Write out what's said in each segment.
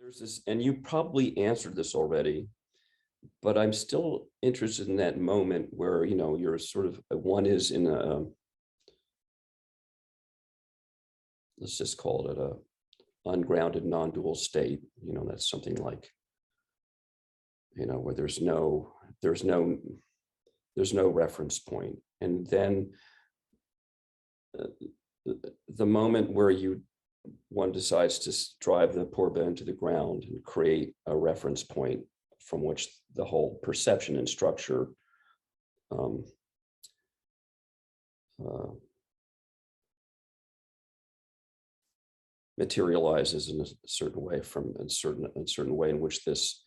There's this, and you probably answered this already, but I'm still interested in that moment where, you know, you're sort of, one is in a, let's just call it a ungrounded, non-dual state. You know, that's something like, you know, where there's no reference point. And then the moment where one decides to drive the purba into the ground and create a reference point from which the whole perception and structure materializes in a certain way, from a certain way in which this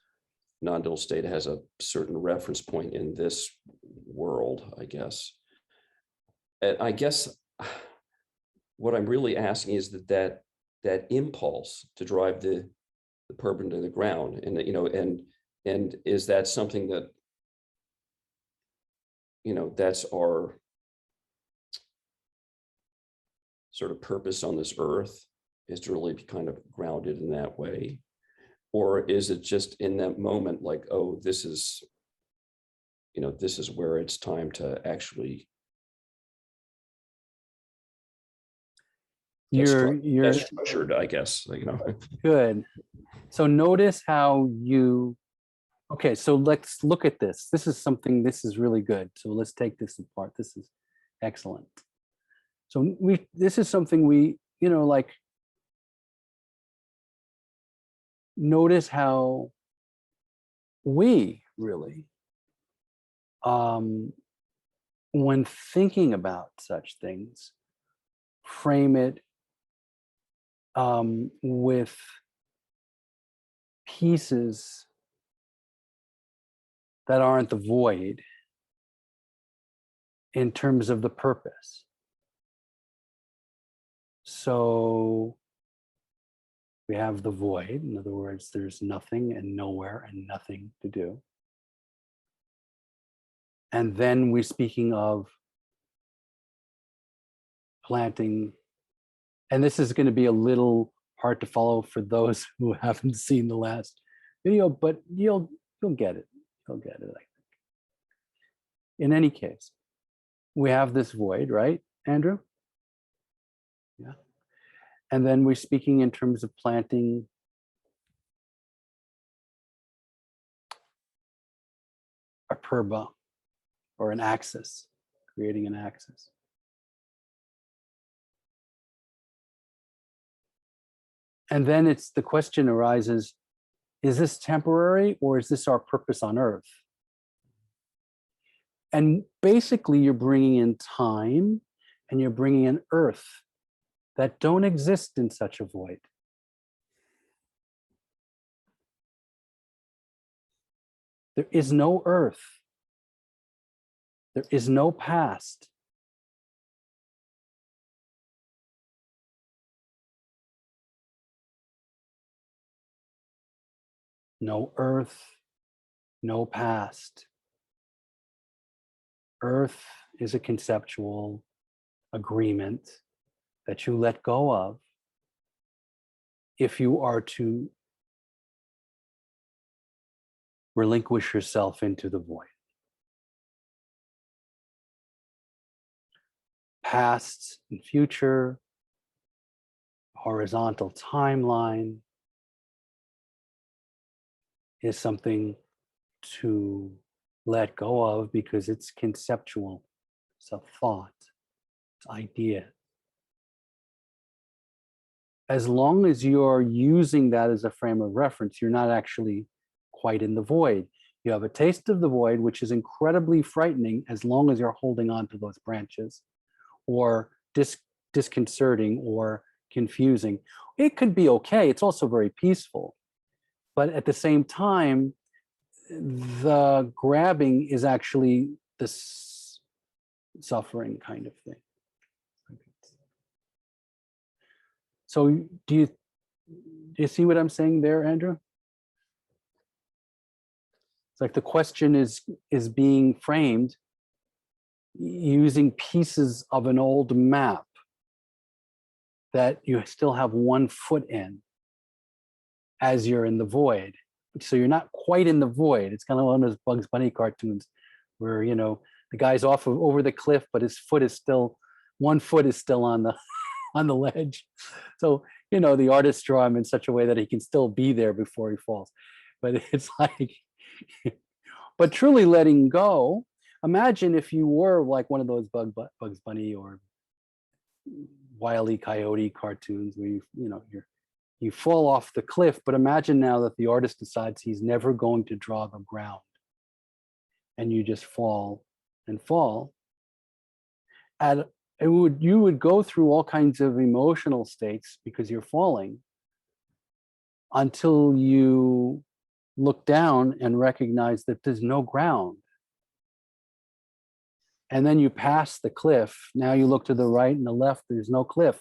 non-dual state has a certain reference point in this world, I guess. And I guess what I'm really asking is that impulse to drive the purba to the ground, and you know, and is that something that, you know, that's our sort of purpose on this earth, is to really be kind of grounded in that way? Or is it just in that moment like, oh, this is, you know, this is where it's time to actually you're structured, I guess, you know. Good. So notice how you, okay, so let's look at this. This is really good. So let's take this apart. This is excellent. So this is something we, you know, like, notice how we really, when thinking about such things, frame it with pieces that aren't the void in terms of the purpose. So we have the void. In other words, there's nothing and nowhere and nothing to do. And then we're speaking of planting, and this is going to be a little hard to follow for those who haven't seen the last video, but you'll get it. You'll get it, I think. In any case, we have this void, right, Andrew? Yeah. And then we're speaking in terms of planting a purba, or an axis, creating an axis. And then the question arises, is this temporary or is this our purpose on earth? And basically you're bringing in time and you're bringing in earth that don't exist in such a void. There is no earth. There is no past. No earth, no past. Earth is a conceptual agreement that you let go of if you are to relinquish yourself into the void. Past and future, horizontal timeline is something to let go of because it's conceptual, it's a thought, it's idea. As long as you're using that as a frame of reference, you're not actually quite in the void. You have a taste of the void, which is incredibly frightening as long as you're holding on to those branches, or disconcerting or confusing. It could be okay. It's also very peaceful. But at the same time, the grabbing is actually this suffering kind of thing. So do you see what I'm saying there, Andrew? It's like the question is being framed using pieces of an old map that you still have one foot in. as you're in the void. So you're not quite in the void. It's kind of one of those Bugs Bunny cartoons where, you know, the guy's off of, over the cliff, but his foot is still, one foot is still on the on the ledge. So, you know, the artists draw him in such a way that he can still be there before he falls. But it's like, but truly letting go. Imagine if you were like one of those Bugs Bunny or Wile E. Coyote cartoons where you fall off the cliff, but imagine now that the artist decides he's never going to draw the ground, and you just fall and fall. And you would go through all kinds of emotional states because you're falling until you look down and recognize that there's no ground. And then you pass the cliff. Now you look to the right and the left, there's no cliff.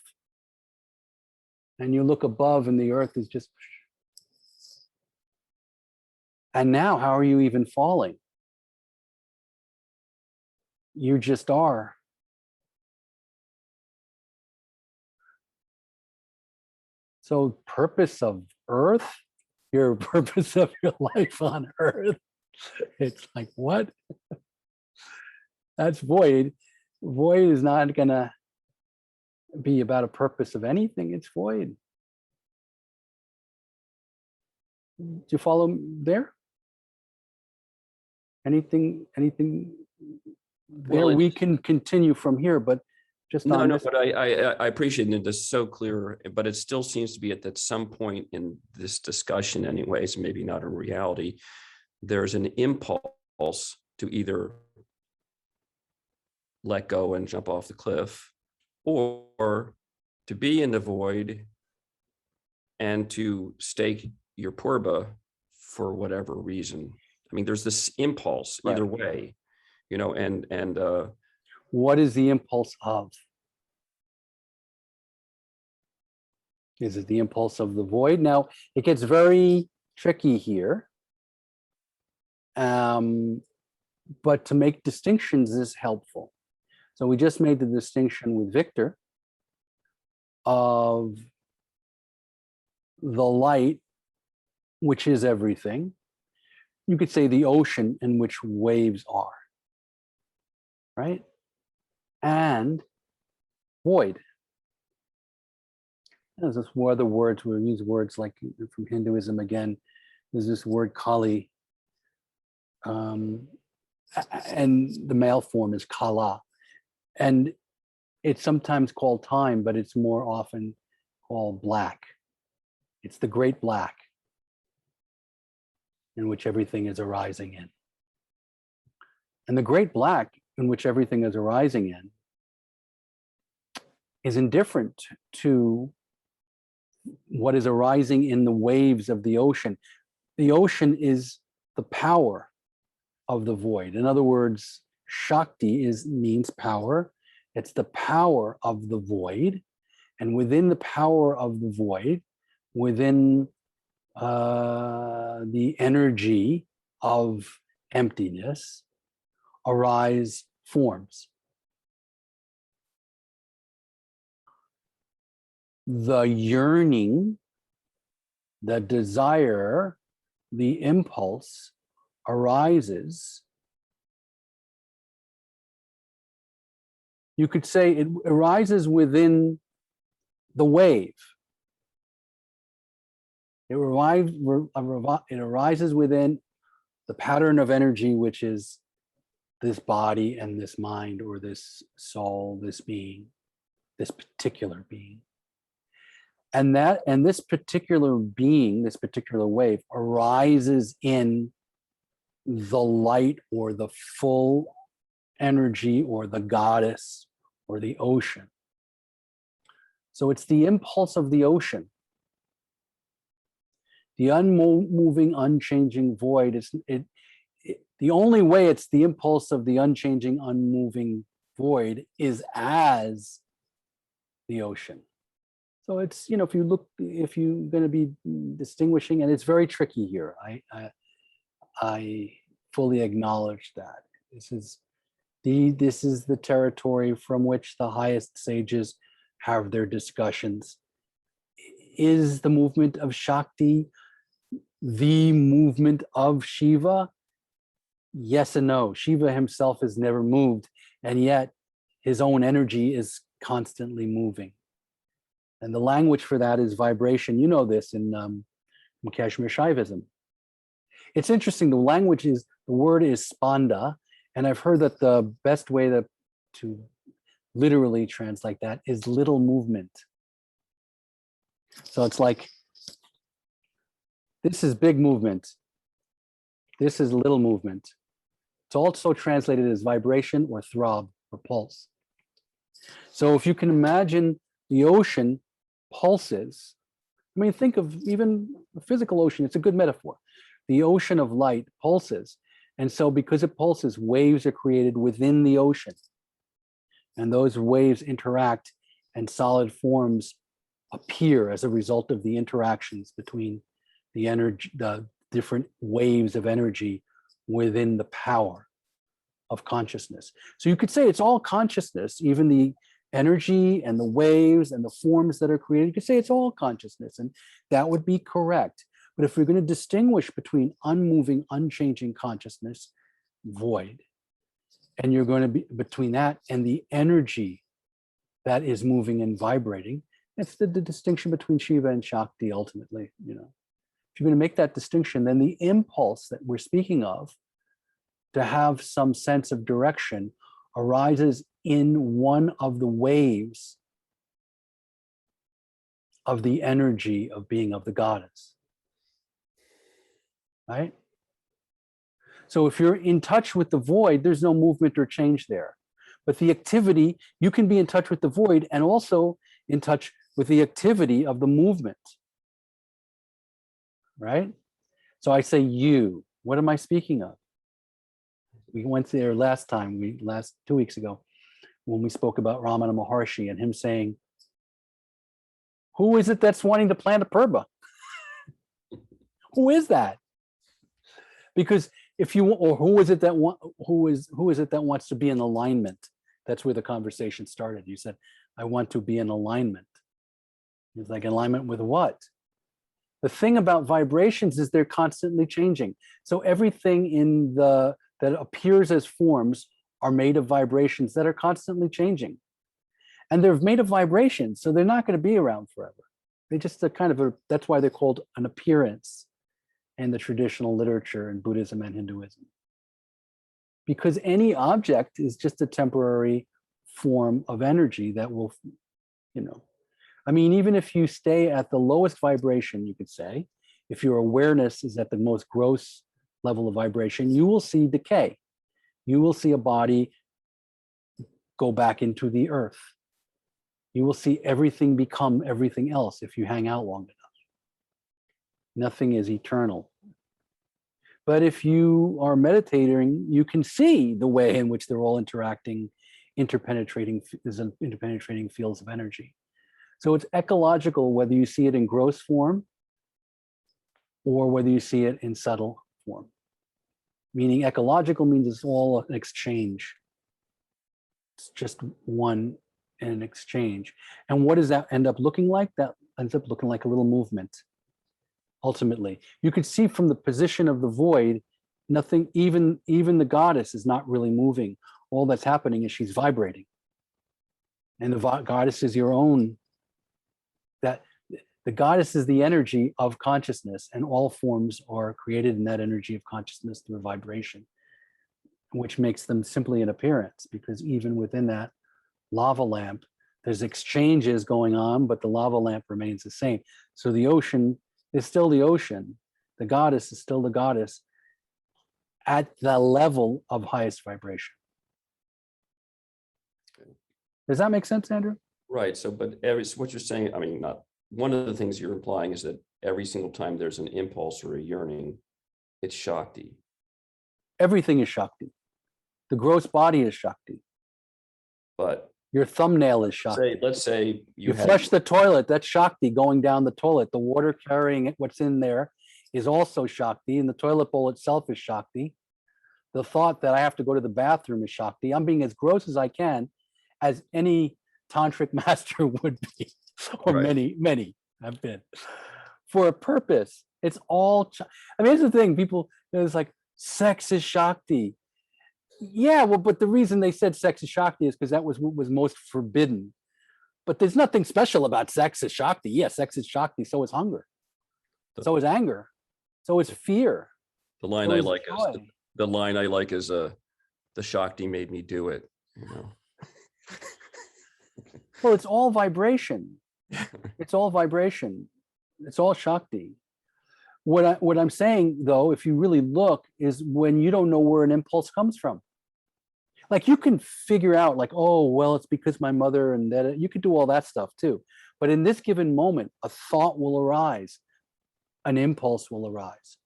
And you look above and the earth is just. And now, how are you even falling? You just are. So, purpose of earth, your purpose of your life on earth, it's like, what? That's void. Void is not going to be about a purpose of anything. It's void. Do you follow there? Anything there? Well, We can continue from here, but just no, on no, this. but I appreciate it. It's so clear, but it still seems to be at some point in this discussion anyways, maybe not in reality, there's an impulse to either let go and jump off the cliff, or to be in the void and to stake your purba for whatever reason. I mean, there's this impulse either way, you know, and what is the impulse of? Is it the impulse of the void? Now, it gets very tricky here. But to make distinctions is helpful. So we just made the distinction with Victor of the light, which is everything. You could say the ocean in which waves are, right? And void. There's this other words, we use words like from Hinduism again, there's this word Kali, and the male form is Kala. And it's sometimes called time, but it's more often called black. It's the great black in which everything is arising in. And the great black in which everything is arising in is indifferent to what is arising in the waves of the ocean. The ocean is the power of the void. In other words, Shakti means power. It's the power of the void. And within the power of the void, within the energy of emptiness, arise forms. The yearning, the desire, the impulse arises. You could say it arises within the wave. It arises within the pattern of energy, which is this body and this mind, or this soul, this being, this particular being. And this particular being, this particular wave, arises in the light or the full energy or the goddess or the ocean. So it's the impulse of the ocean. The unmoving, unchanging void the only way it's the impulse of the unchanging, unmoving void is as the ocean. So it's, if you're going to be distinguishing, and it's very tricky here. I fully acknowledge that. This is the territory from which the highest sages have their discussions. Is the movement of Shakti the movement of Shiva? Yes and no. Shiva himself is never moved, and yet his own energy is constantly moving. And the language for that is vibration. You know this in Kashmir Shaivism. It's interesting. The language is, the word is spanda, and I've heard that the best way to literally translate that is little movement. So it's like, this is big movement. This is little movement. It's also translated as vibration or throb or pulse. So if you can imagine the ocean pulses, I mean, think of even the physical ocean, it's a good metaphor. The ocean of light pulses. And so because it pulses, waves are created within the ocean. And those waves interact and solid forms appear as a result of the interactions between the energy, the different waves of energy within the power of consciousness. So you could say it's all consciousness, even the energy and the waves and the forms that are created. You could say it's all consciousness, and that would be correct. But if we're going to distinguish between unmoving, unchanging consciousness, void, and you're going to be between that and the energy that is moving and vibrating, it's the distinction between Shiva and Shakti ultimately, you know. If you're going to make that distinction, then the impulse that we're speaking of to have some sense of direction arises in one of the waves of the energy of being of the goddess, right? So if you're in touch with the void, there's no movement or change there. But the activity, you can be in touch with the void and also in touch with the activity of the movement, right? So I say you, what am I speaking of? We went there last time, 2 weeks ago, when we spoke about Ramana Maharshi and him saying, who is it that's wanting to plant a purba? Who is that? Because if you, or who is it that wants to be in alignment? That's where the conversation started. You said, I want to be in alignment. It's like, alignment with what? The thing about vibrations is they're constantly changing. So everything that appears as forms are made of vibrations that are constantly changing. And they're made of vibrations, so they're not going to be around forever. They just that's why they're called an appearance in the traditional literature in Buddhism and Hinduism. Because any object is just a temporary form of energy that will, you know, I mean, even if you stay at the lowest vibration, you could say, if your awareness is at the most gross level of vibration, you will see decay. You will see a body go back into the earth. You will see everything become everything else if you hang out long enough. Nothing is eternal. But if you are meditating, you can see the way in which they're all interacting, interpenetrating fields of energy. So it's ecological whether you see it in gross form or whether you see it in subtle form. Meaning ecological means it's all an exchange. It's just one in an exchange. And what does that end up looking like? That ends up looking like a little movement. Ultimately, you could see from the position of the void, nothing, even the goddess is not really moving. All that's happening is she's vibrating. And the goddess is your own, that the goddess is the energy of consciousness, and all forms are created in that energy of consciousness through vibration, which makes them simply an appearance, because even within that lava lamp, there's exchanges going on, but the lava lamp remains the same. So the ocean is still the ocean. The goddess is still the goddess at the level of highest vibration. Does that make sense, Andrew? Right. So, but so what you're saying, I mean, not one of the things you're implying is that every single time there's an impulse or a yearning, it's Shakti. Everything is Shakti. The gross body is Shakti. But your thumbnail is Shakti. Let's say you flush the toilet, that's Shakti going down the toilet. The water carrying what's in there is also Shakti, and the toilet bowl itself is Shakti. The thought that I have to go to the bathroom is Shakti. I'm being as gross as I can, as any tantric master would be, or right. many have been, for a purpose. It's all, I mean, here's the thing, people, it's like, sex is Shakti. Yeah, well, but the reason they said sex is Shakti is because that was what was most forbidden. But there's nothing special about sex as Shakti. Yes, sex is Shakti, so is hunger. So is anger. So is fear. The line So I is like is joy. the line I like is the Shakti made me do it, you know. Well, it's all vibration. It's all vibration. It's all Shakti. What I'm saying, though, if you really look, is when you don't know where an impulse comes from. Like you can figure out, like, oh, well, it's because my mother, and that you could do all that stuff too. But in this given moment, a thought will arise, an impulse will arise,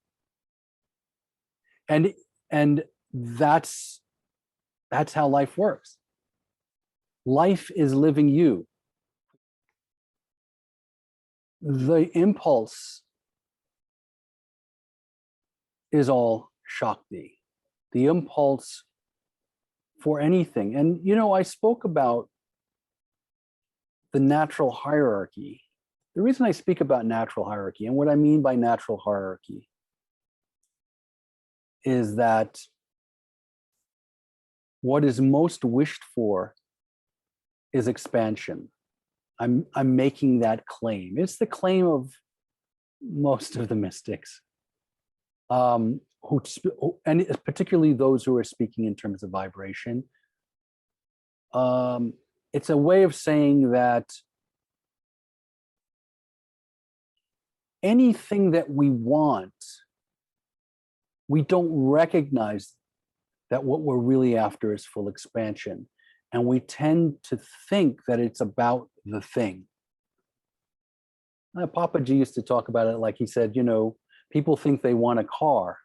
and that's how life works. Life is living you. The impulse is all Shakti. The impulse for anything. And, you know, I spoke about the natural hierarchy. The reason I speak about natural hierarchy, and what I mean by natural hierarchy, is that what is most wished for is expansion. I'm making that claim. It's the claim of most of the mystics. And particularly those who are speaking in terms of vibration. It's a way of saying that anything that we want, we don't recognize that what we're really after is full expansion. And we tend to think that it's about the thing. Papaji used to talk about it like he said, you know, people think they want a car,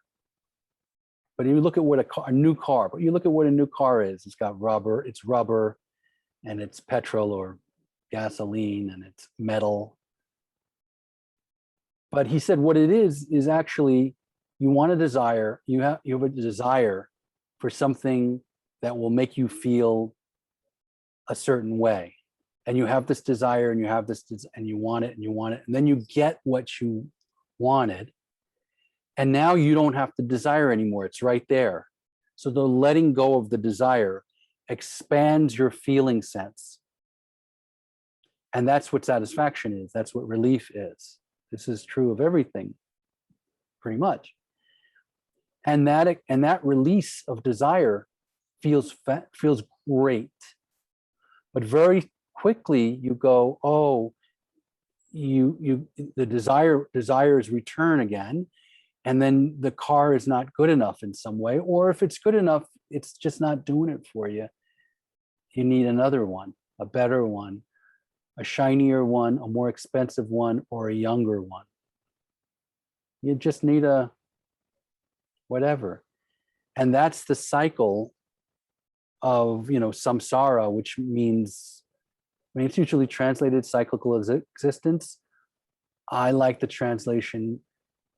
but you look at what a new car, but you look at what a new car is. It's got rubber, and it's petrol or gasoline, and it's metal. But he said what it is actually, you want a desire, you have a desire for something that will make you feel a certain way. And you have this desire, and you have this, and you want it, and you want it, and then you get what you wanted. And now you don't have to desire anymore. It's right there. So the letting go of the desire expands your feeling sense. And that's what satisfaction is. That's what relief is. This is true of everything, pretty much. And that release of desire feels great. But very quickly you go, oh, the desires return again. And then the car is not good enough in some way, or if it's good enough, it's just not doing it for you. You need another one, a better one, a shinier one, a more expensive one, or a younger one. You just need a whatever. And that's the cycle of, you know, samsara, which means, when it's usually translated cyclical existence, I like the translation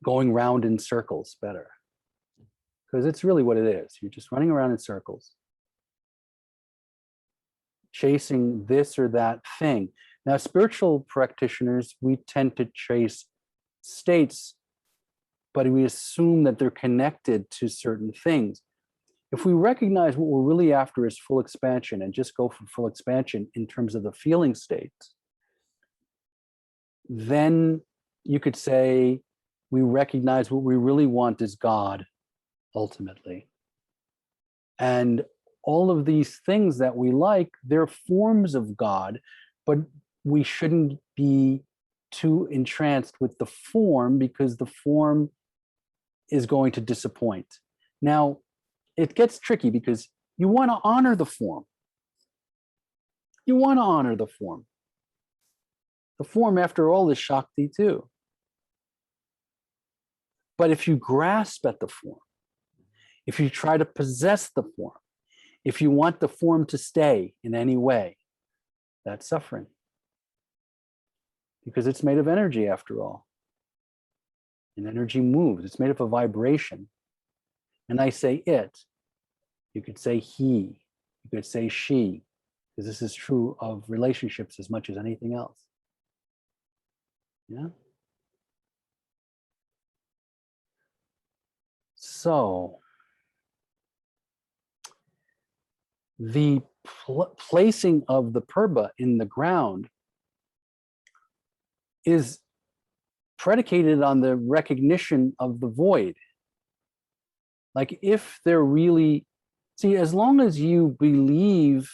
going round in circles better, because it's really what it is. You're just running around in circles, chasing this or that thing. Now, spiritual practitioners, we tend to chase states, but we assume that they're connected to certain things. If we recognize what we're really after is full expansion, and just go for full expansion in terms of the feeling states, then you could say we recognize what we really want is God, ultimately. And all of these things that we like, they're forms of God, but we shouldn't be too entranced with the form, because the form is going to disappoint. Now, it gets tricky because you want to honor the form. You want to honor the form. The form, after all, is Shakti too. But if you grasp at the form, if you try to possess the form, if you want the form to stay in any way, that's suffering. Because it's made of energy, after all. And energy moves. It's made of a vibration. And I say it. You could say he. You could say she. Because this is true of relationships as much as anything else. Yeah? So the placing of the purba in the ground is predicated on the recognition of the void. Like if they're really, see, as long as you believe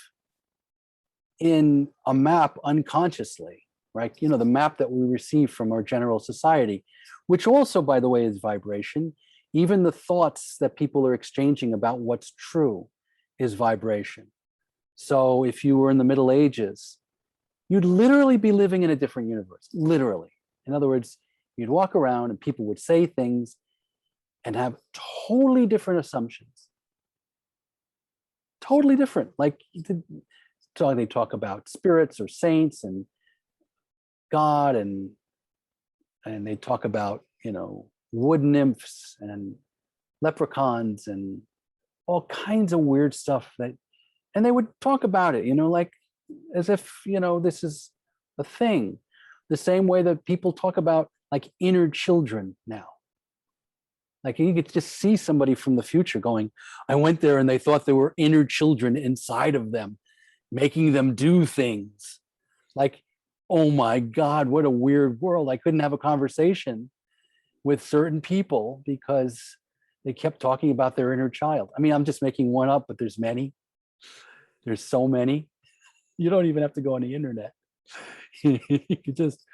in a map unconsciously, right? You know, the map that we receive from our general society, which also, by the way, is vibration. Even the thoughts that people are exchanging about what's true is vibration. So if you were in the Middle Ages, you'd literally be living in a different universe, literally. In other words, you'd walk around and people would say things and have totally different assumptions. Totally different. Like they talk about spirits or saints and God, and they talk about, you know, wood nymphs and leprechauns and all kinds of weird stuff that, and they would talk about it, you know, like as if, you know, this is a thing. The same way that people talk about like inner children now. Like you could just see somebody from the future going, I went there and they thought there were inner children inside of them, making them do things. Like, oh my God, what a weird world. I couldn't have a conversation with certain people because they kept talking about their inner child. I mean, I'm just making one up, but there's many. There's so many. You don't even have to go on the internet. You could just,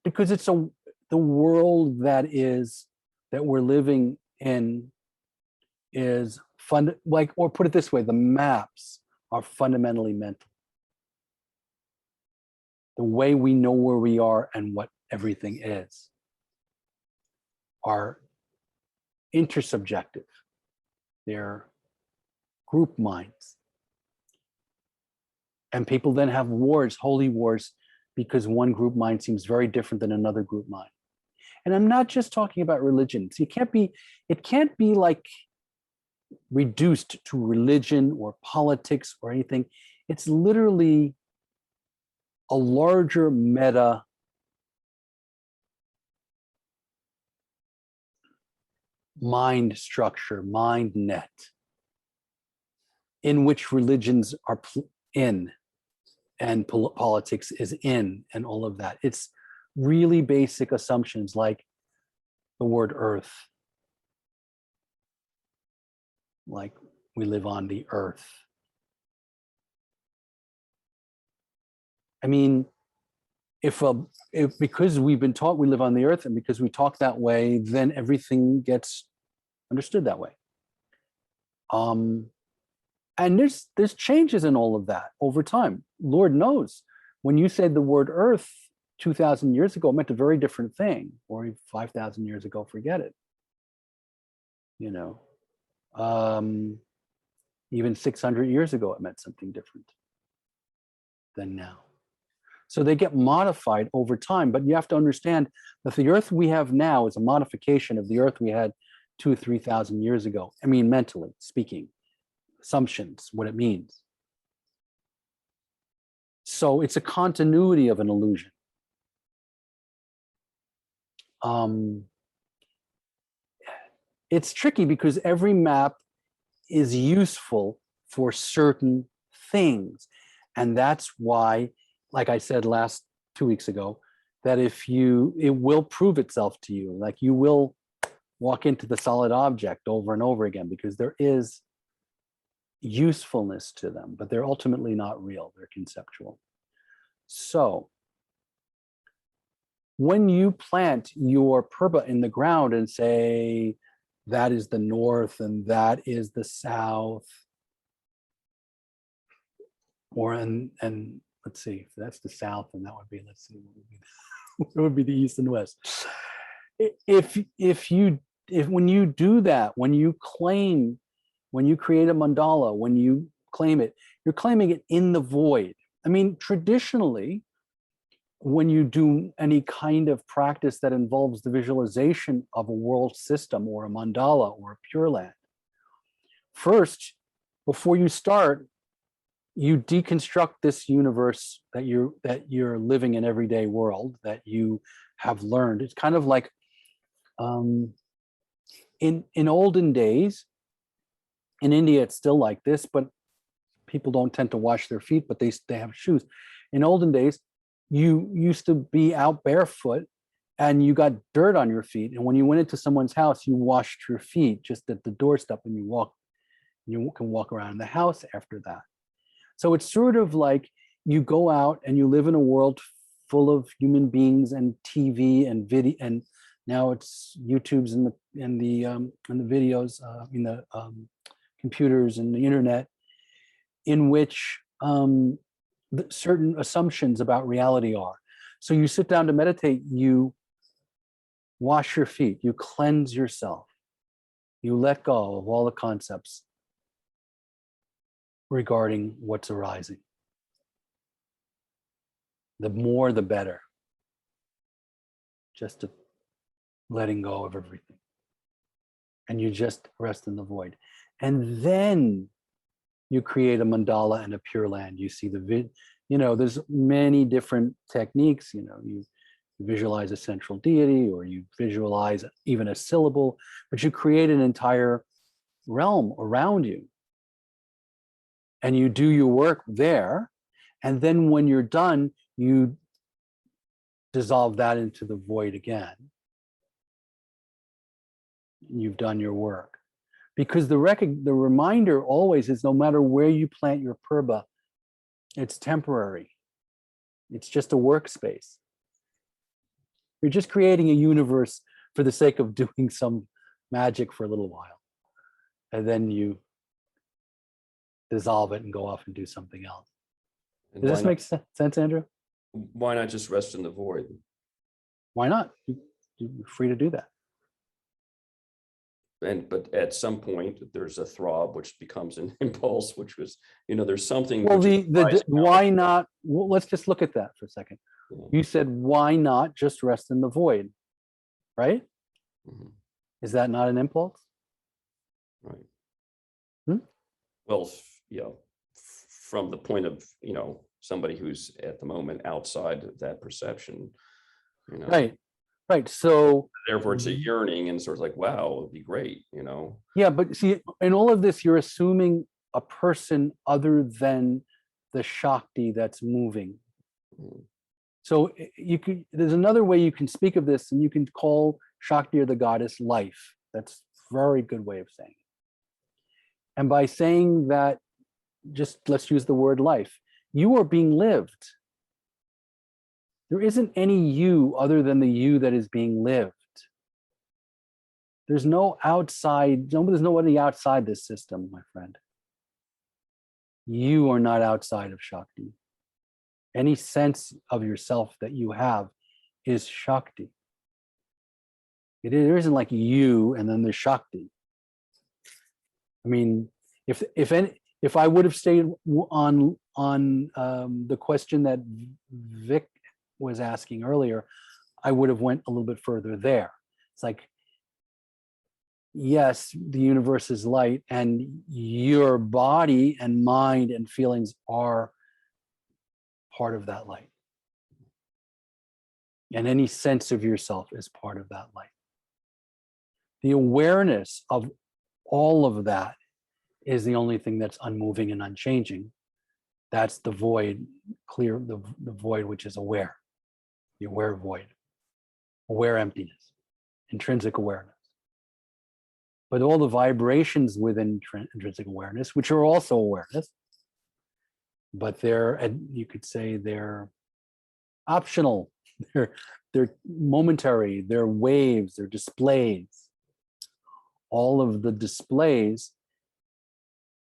because it's the world that we're living in is like, or put it this way, the maps are fundamentally mental. The way we know where we are and what everything is are intersubjective. They're group minds. And people then have wars, holy wars, because one group mind seems very different than another group mind. And I'm not just talking about religion. So it can't be like reduced to religion or politics or anything. It's literally a larger meta mind structure, mind net, in which religions are in and politics is in and all of that. It's really basic assumptions like the word earth, like we live on the earth. I mean, if because we've been taught we live on the earth and because we talk that way, then everything gets understood that way. And there's changes in all of that over time. Lord knows, when you said the word earth 2,000 years ago, it meant a very different thing, or 5,000 years ago, forget it. You know, even 600 years ago, it meant something different than now. So they get modified over time, but you have to understand that the earth we have now is a modification of the earth we had 2,000 or 3,000 years ago. I mean, mentally speaking, assumptions, what it means. So it's a continuity of an illusion. It's tricky because every map is useful for certain things. And that's why, like I said 2 weeks ago, that it will prove itself to you. Like you will walk into the solid object over and over again because there is usefulness to them, but they're ultimately not real, they're conceptual. So when you plant your purba in the ground and say, that is the north and that is the south, or and let's see, if that's the south, and that would be, let's see, what would be the east and west. If when you do that, when you create a mandala, when you claim it, you're claiming it in the void. I mean, traditionally, when you do any kind of practice that involves the visualization of a world system or a mandala or a pure land, first, before you start, you deconstruct this universe that you're living in everyday world that you have learned. It's kind of like in olden days, in India, it's still like this, but people don't tend to wash their feet, but they have shoes. In olden days, you used to be out barefoot and you got dirt on your feet. And when you went into someone's house, you washed your feet just at the doorstep and you can walk around the house after that. So it's sort of like you go out and you live in a world full of human beings and TV and video, and now it's YouTube's and the videos in the computers and the internet, in which certain assumptions about reality are. So you sit down to meditate, you wash your feet, you cleanse yourself, you let go of all the concepts regarding what's arising. The more, the better. Just to letting go of everything. And you just rest in the void. And then you create a mandala and a pure land. You see there's many different techniques. You visualize a central deity, or you visualize even a syllable, but you create an entire realm around you. And you do your work there. And then when you're done, you dissolve that into the void again. You've done your work. Because the reminder always is, no matter where you plant your purba, it's temporary. It's just a workspace. You're just creating a universe for the sake of doing some magic for a little while. And then you dissolve it and go off and do something else. And Does this make sense, Andrew? why not just rest in the void? Why not? You're free to do that. But at some point there's a throb which becomes an impulse, which was, there's something. Well, why not? Well, let's just look at that for a second. Yeah. You said, why not just rest in the void, right? Mhm. Is that not an impulse? Right. Hmm? Well, from the point of, somebody who's at the moment outside of that perception, Right. So therefore it's a yearning, and sort of like, wow, it'd be great, yeah, but see, in all of this, you're assuming a person other than the Shakti that's moving. Mhm. So there's another way you can speak of this, and you can call Shakti, or the goddess, life. That's a very good way of saying it. And by saying that, just let's use the word life, you are being lived. There isn't any you other than the you that is being lived. There's no outside, there's nobody outside this system, my friend. You are not outside of Shakti. Any sense of yourself that you have is Shakti. There isn't like you and then there's Shakti. I mean, if I would have stayed on the question that Vic was asking earlier, I would have went a little bit further there. It's like, yes, the universe is light, and your body and mind and feelings are part of that light. And any sense of yourself is part of that light. The awareness of all of that is the only thing that's unmoving and unchanging. That's the void, the void which is aware, the aware void, aware emptiness, intrinsic awareness. But all the vibrations within intrinsic awareness, which are also awareness, but you could say they're optional, they're momentary, they're waves, they're displays. All of the displays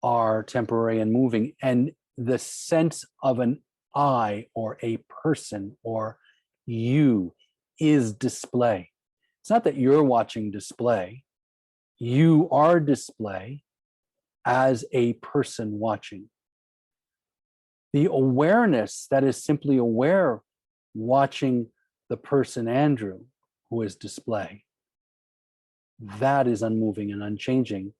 are temporary and moving, and the sense of an I or a person or you is display. It's not that you're watching display. You are display as a person watching. The awareness that is simply aware, watching the person Andrew, who is display, that is unmoving and unchanging.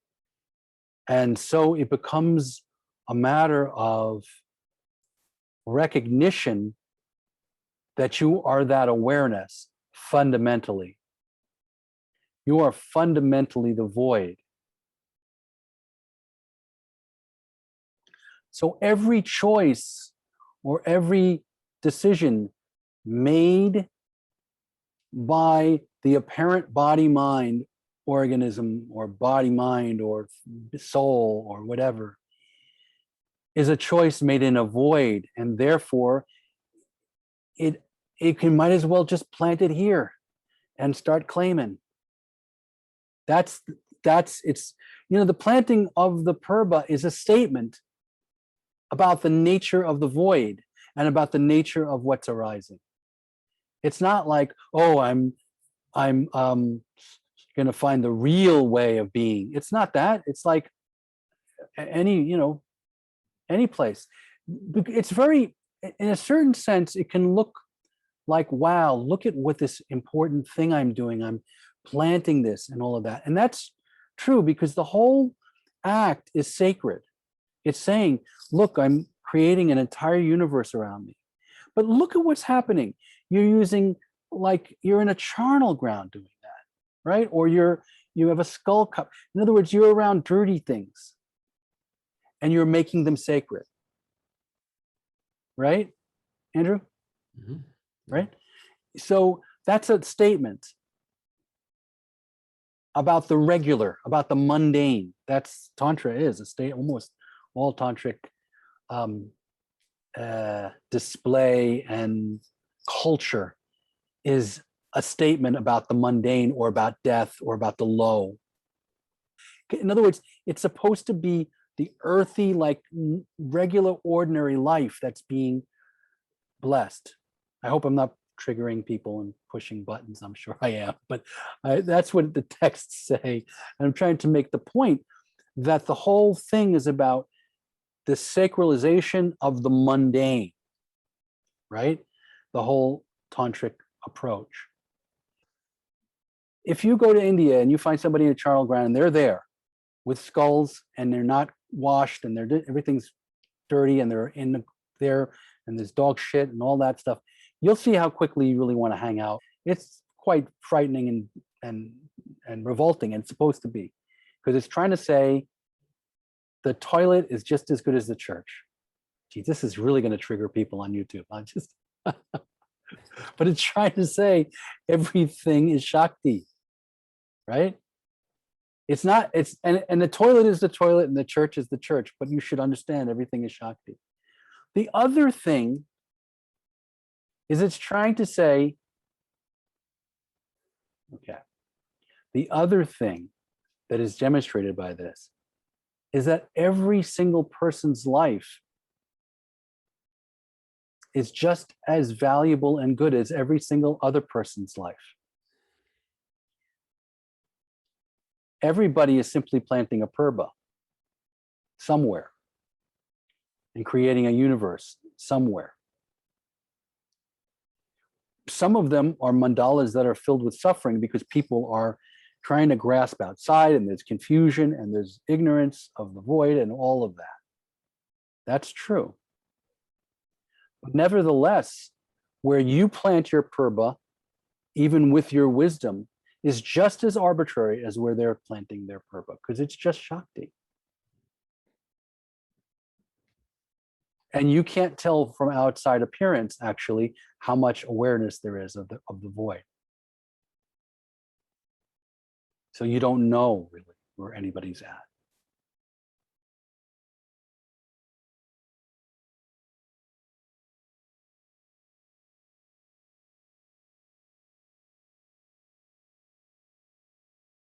And so it becomes a matter of recognition that you are that awareness fundamentally. You are fundamentally the void. So every choice or every decision made by the apparent body-mind organism or body-mind or soul or whatever is a choice made in a void, and therefore it might as well just plant it here and start claiming. That's it's, the planting of the purba is a statement about the nature of the void and about the nature of what's arising. It's not like, oh, I'm going to find the real way of being. It's not that. It's like any place. It's very, in a certain sense, it can look like, wow, look at what this important thing I'm doing. I'm planting this and all of that. And that's true because the whole act is sacred. It's saying, look, I'm creating an entire universe around me. But look at what's happening. You're using, like, you're in a charnel ground doing that, right? Or you have a skull cup. In other words, you're around dirty things and you're making them sacred. Right, Andrew? Mm-hmm. Right? So that's a statement about the regular, about the mundane. That's Tantra is a state. Almost all tantric display and culture is a statement about the mundane or about death or about the low. In other words, it's supposed to be the earthy, like regular, ordinary life that's being blessed. I hope I'm not triggering people and pushing buttons. I'm sure I am, but that's what the texts say. And I'm trying to make the point that the whole thing is about the sacralization of the mundane, right? The whole tantric approach. If you go to India and you find somebody in a charnel ground and they're there with skulls and they're not washed and everything's dirty and they're in there and there's dog shit and all that stuff, you'll see how quickly you really want to hang out. It's quite frightening and revolting, and it's supposed to be, because it's trying to say the toilet is just as good as the church. Gee, this is really going to trigger people on YouTube. But it's trying to say everything is Shakti, right? It's not, and the toilet is the toilet and the church is the church, but you should understand everything is Shakti. The other thing is it's trying to say, okay, the other thing that is demonstrated by this is that every single person's life is just as valuable and good as every single other person's life. Everybody is simply planting a purba somewhere and creating a universe somewhere. Some of them are mandalas that are filled with suffering because people are trying to grasp outside, and there's confusion and there's ignorance of the void and all of that. That's true. But nevertheless, where you plant your purba, even with your wisdom, is just as arbitrary as where they're planting their purba, because it's just Shakti. And you can't tell from outside appearance, actually, how much awareness there is of the void. So you don't know really where anybody's at.